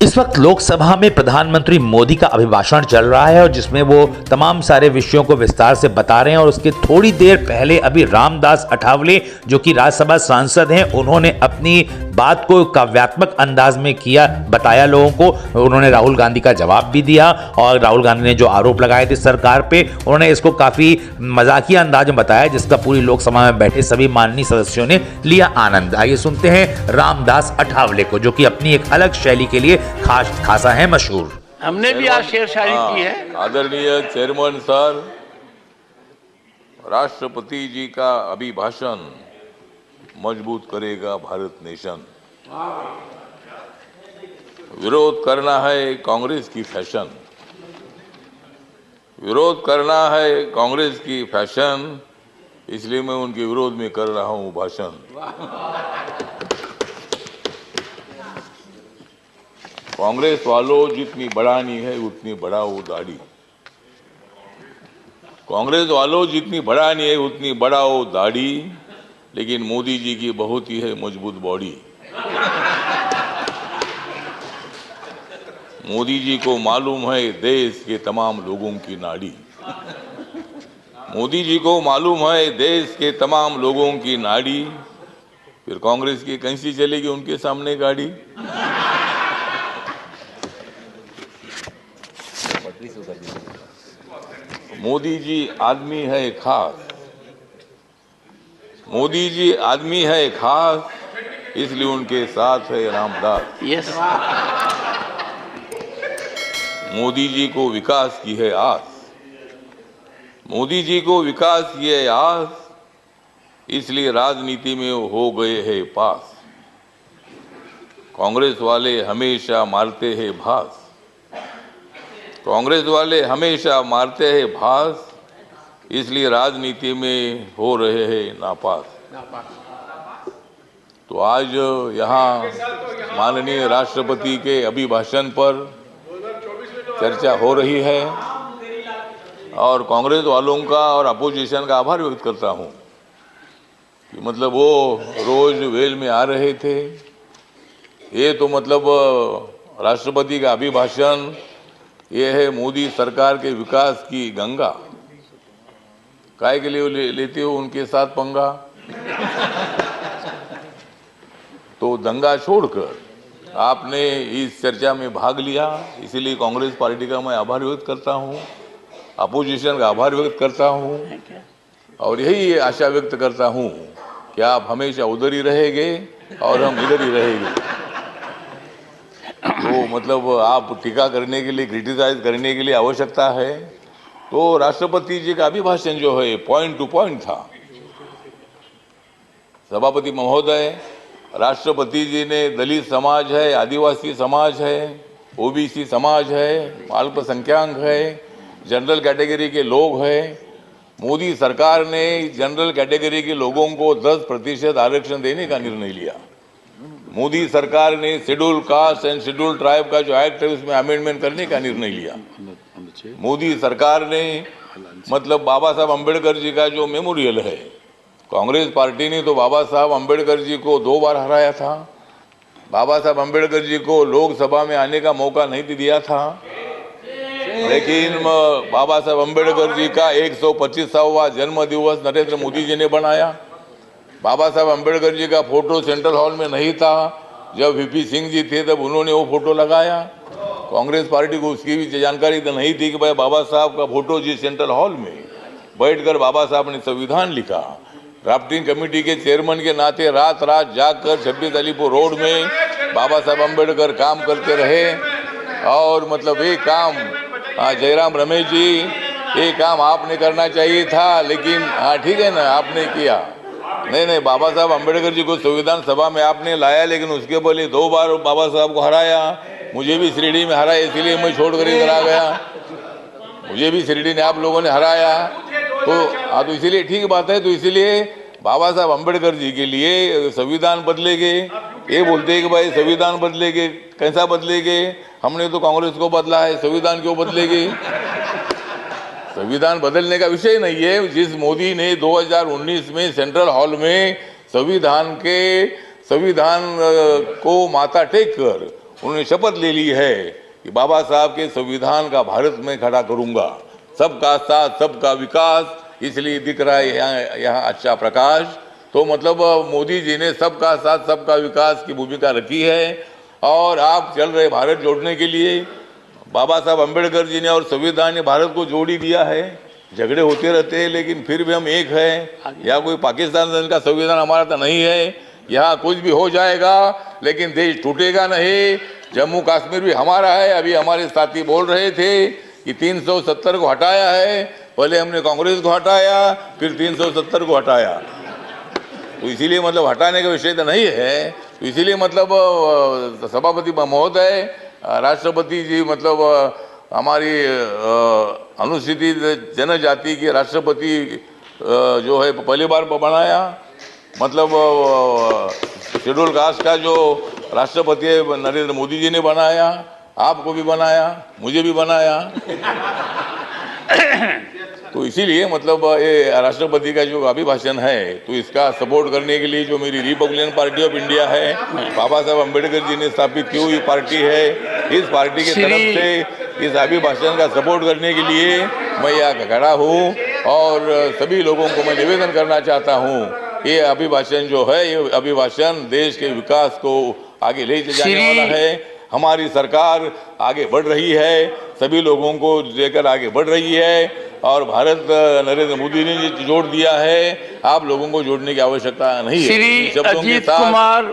इस वक्त लोकसभा में प्रधानमंत्री मोदी का अभिभाषण चल रहा है और जिसमें वो तमाम सारे विषयों को विस्तार से बता रहे हैं। और उसके थोड़ी देर पहले अभी रामदास अठावले जो कि राज्यसभा सांसद हैं, उन्होंने अपनी बात को काव्यात्मक अंदाज में किया, बताया लोगों को। उन्होंने राहुल गांधी का जवाब भी दिया और राहुल गांधी ने जो आरोप लगाए थे सरकार पे, उन्होंने इसको काफी मजाकिया अंदाज में बताया, जिसका पूरी लोकसभा में बैठे सभी माननीय सदस्यों ने लिया आनंद। आइए सुनते हैं रामदास अठावले को, जो कि अपनी एक अलग शैली के लिए खासा है मशहूर। हमने भी आज शेर शायरी की है। आदरणीय चेयरमैन सर, राष्ट्रपति जी का अभिभाषण मजबूत करेगा भारत नेशन। विरोध करना है कांग्रेस की फैशन, विरोध करना है कांग्रेस की फैशन, इसलिए मैं उनके विरोध में कर रहा हूं भाषण। कांग्रेस वालों, जितनी बढ़ानी है उतनी बढ़ाओ दाढ़ी। कांग्रेस वालों, जितनी बढ़ानी है उतनी बढ़ाओ दाढ़ी, लेकिन मोदी जी की बहुत ही है मजबूत बॉडी। मोदी जी को मालूम है देश के तमाम लोगों की नाड़ी। मोदी जी को मालूम है देश के तमाम लोगों की नाड़ी, फिर कांग्रेस की कैसी चलेगी उनके सामने गाड़ी। मोदी जी आदमी है खास, मोदी जी आदमी है खास, इसलिए उनके साथ है रामदास। यस। मोदी जी को विकास की है आस, मोदी जी को विकास की है आस, इसलिए राजनीति में हो गए हैं पास। कांग्रेस वाले हमेशा मारते हैं भास, कांग्रेस वाले हमेशा मारते हैं भास, इसलिए राजनीति में हो रहे हैं नापास। तो आज यहाँ माननीय राष्ट्रपति के अभिभाषण पर चर्चा हो रही है और कांग्रेस वालों का और अपोजिशन का आभार व्यक्त करता हूँ कि मतलब वो रोज वेल में आ रहे थे। ये तो मतलब राष्ट्रपति का अभिभाषण, ये है मोदी सरकार के विकास की गंगा। काय के लिए लेते हो उनके साथ पंगा? तो दंगा छोड़कर आपने इस चर्चा में भाग लिया, इसीलिए कांग्रेस पार्टी का मैं आभार व्यक्त करता हूं, अपोजिशन का आभार व्यक्त करता हूं और यही आशा व्यक्त करता हूं कि आप हमेशा उधर ही रहेंगे और हम इधर ही रहेंगे। तो मतलब आप टीका करने के लिए, क्रिटिसाइज करने के लिए आवश्यकता है तो राष्ट्रपति जी का अभिभाषण जो है पॉइंट टू पॉइंट था। सभापति महोदय, राष्ट्रपति जी ने दलित समाज है, आदिवासी समाज है, ओबीसी समाज है, अल्पसंख्यक है, जनरल कैटेगरी के लोग हैं। मोदी सरकार ने जनरल कैटेगरी के लोगों को 10% आरक्षण देने का निर्णय लिया। मोदी सरकार ने schedule caste and schedule tribe का जो एक्ट है उसमें अमेंडमेंट करने का निर्णय लिया। मोदी सरकार ने मतलब बाबा साहब अम्बेडकर जी का जो मेमोरियल है, कांग्रेस पार्टी ने तो बाबा साहब अम्बेडकर जी को 2 बार हराया था। बाबा साहब अम्बेडकर जी को लोकसभा में आने का मौका नहीं दिया था, लेकिन बाबा साहब अम्बेडकर जी का 125वां जन्म दिवस नरेंद्र मोदी जी ने बनाया। बाबा साहब अम्बेडकर जी का फोटो सेंट्रल हॉल में नहीं था, जब वीपी सिंह जी थे तब उन्होंने वो फोटो लगाया। कांग्रेस पार्टी को उसकी भी जानकारी तो नहीं थी कि भाई बाबा साहब का फोटो जी सेंट्रल हॉल में बैठकर बाबा साहब ने संविधान लिखा। ड्राफ्टिंग कमेटी के चेयरमैन के नाते रात रात जाकर 26 अलीपुर रोड में बाबा साहब अम्बेडकर काम करते रहे और मतलब ये काम जयराम रमेश जी, ये काम आपने करना चाहिए था, लेकिन हाँ ठीक है ना, आपने किया नहीं, बाबा साहब अम्बेडकर जी को संविधान सभा में आपने लाया, लेकिन उसके पहले 2 बार बाबा साहब को हराया। मुझे भी शिरडी में हराया, इसीलिए मैं छोड़कर इधर आ गया। मुझे भी शिरडी ने आप लोगों ने हराया, तो हाँ, तो इसीलिए ठीक बात है। तो इसीलिए बाबा साहब अम्बेडकर जी के लिए संविधान बदलेंगे, ये बोलते हैं कि भाई संविधान बदलेंगे, कैसा बदलेंगे? हमने तो कांग्रेस को बदला है, संविधान क्यों बदलेगी? संविधान बदलने का विषय नहीं है। जिस मोदी ने 2019 में सेंट्रल हॉल में संविधान को माथा टेक कर उन्होंने शपथ ले ली है कि बाबा साहब के संविधान का भारत में खड़ा करूंगा, सबका साथ सबका विकास, इसलिए दिख रहा है यहाँ अच्छा प्रकाश। तो मतलब मोदी जी ने सबका साथ सबका विकास की भूमिका रखी है और आप चल रहे भारत जोड़ने के लिए। बाबा साहब अम्बेडकर जी ने और संविधान ने भारत को जोड़ ही दिया है। झगड़े होते रहते हैं लेकिन फिर भी हम एक हैं। या कोई पाकिस्तान का संविधान हमारा तो नहीं है, यहाँ कुछ भी हो जाएगा लेकिन देश टूटेगा नहीं। जम्मू कश्मीर भी हमारा है। अभी हमारे साथी बोल रहे थे कि 370 को हटाया है, पहले हमने कांग्रेस को हटाया फिर 370 को हटाया। तो इसीलिए मतलब हटाने का विषय तो नहीं है। तो इसीलिए मतलब सभापति महोदय, राष्ट्रपति जी मतलब हमारी अनुसूचित जनजाति के राष्ट्रपति जो है पहली बार बनाया। मतलब शेड्यूल कास्ट का जो राष्ट्रपति है नरेंद्र मोदी जी ने बनाया, आपको भी बनाया, मुझे भी बनाया। तो इसीलिए मतलब ये राष्ट्रपति का जो अभिभाषण है तो इसका सपोर्ट करने के लिए जो मेरी रिपब्लिकन पार्टी ऑफ इंडिया है, बाबा साहब अम्बेडकर जी ने स्थापित की हुई पार्टी है, इस पार्टी की तरफ से इस अभिभाषण का सपोर्ट करने के लिए मैं यहाँ खड़ा हूँ। और सभी लोगों को मैं निवेदन करना चाहता हूँ, ये अभिभाषण जो है ये अभिभाषण देश के विकास को आगे ले जाने वाला है। हमारी सरकार आगे बढ़ रही है, सभी लोगों को लेकर आगे बढ़ रही है और भारत नरेंद्र मोदी ने जोड़ दिया है। आप लोगों को जोड़ने की आवश्यकता नहीं है। श्री अजीत कुमार